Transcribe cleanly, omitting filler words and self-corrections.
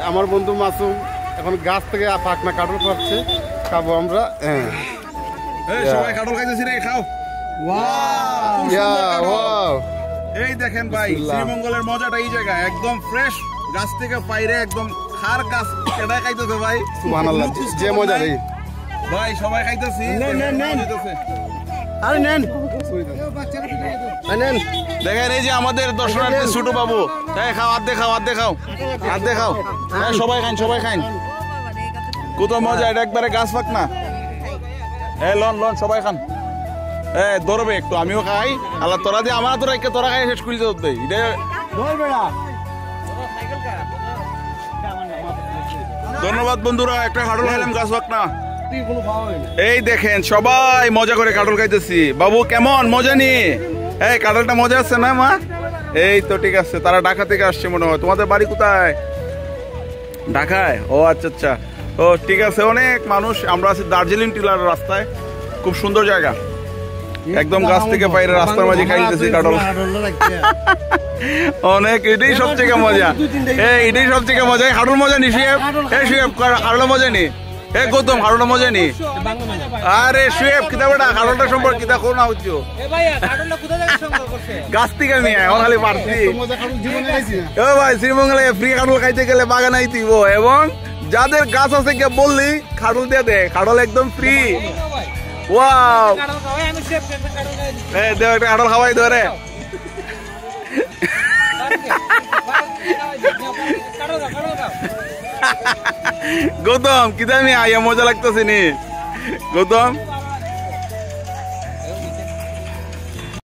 আমার বন্ধু মাসুম এখন গাছ থেকে পাকনা কাটল পাচ্ছে, খাবো আমরা। সবাই কাটল খাইতেছি রে, খাও। এই দেখেন ভাই, শ্রীমঙ্গলের মজাটা এই জায়গায়, একদম ফ্রেশ গাছ থেকে পাইরে একদম খার গাছ কেটে খাইতেছে ভাই। সুবহানাল্লাহ, যে মজা রে ভাই, সবাই খাইতেছি। আরে নেন নেন, দেখেন এই যে আমাদের দর্শনার্থী ছোট বাবু, খাও, হাত দেখাও, হাত দেখাও, হাত দেখাও। সবাই খান, সবাই খান, কত মজা এটা, একবারে গাছ পাক না। লন লন, সবাই খান। ধরবে একটু, আমিও খাই। আল্লাহ তোরা দিয়ে আমার তোরা তোরা খাই শেষ করি তো। ধন্যবাদ বন্ধুরা, একটা কাটল খাইলাম, গাছ পাক না। এই দেখেন সবাই মজা করে কাটল খাইতেছি। বাবু কেমন মজা নি? কাটলটা মজা আছে না মা? এই তো ঠিক আছে, তারা ঢাকা থেকে আসছে মনে হয়। তোমাদের বাড়ি কোথায়? ঢাকায়? ও আচ্ছা আচ্ছা, ও ঠিক আছে। অনেক মানুষ, আমরা আছি দার্জিলিং টিলার রাস্তায়, খুব সুন্দর জায়গা, একদম গাছ থেকে বাইরে রাস্তার মাঝে খাইতেছি কাটল। অনেক, এটাই সবথেকে মজা, এটাই সবথেকে মজা। কাটল মজা নি শুয়েব? শুয়েব কাটল মজা নি? গৌতম কাটলটা মজা নি? আরে শুয়েব কিতা বেটা, কাটলটা সম্পর্কে কিতা কোন না হচ্ছে গাছ থেকে নিয়ে খালি পারছি। ও ভাই, শ্রীমঙ্গলে ফ্রি কাটল খাইতে গেলে বাগান আইতিব, এবং যাদের গাছ আছে কে বললি কাটল দিয়ে দে, কাটল একদম ফ্রি। ওয়াও, দেও একটা কাটল খাওয়াই ধরে। গৌতম কিতা নিয়ে আইয়া মজা লাগতেছে নি? গৌতম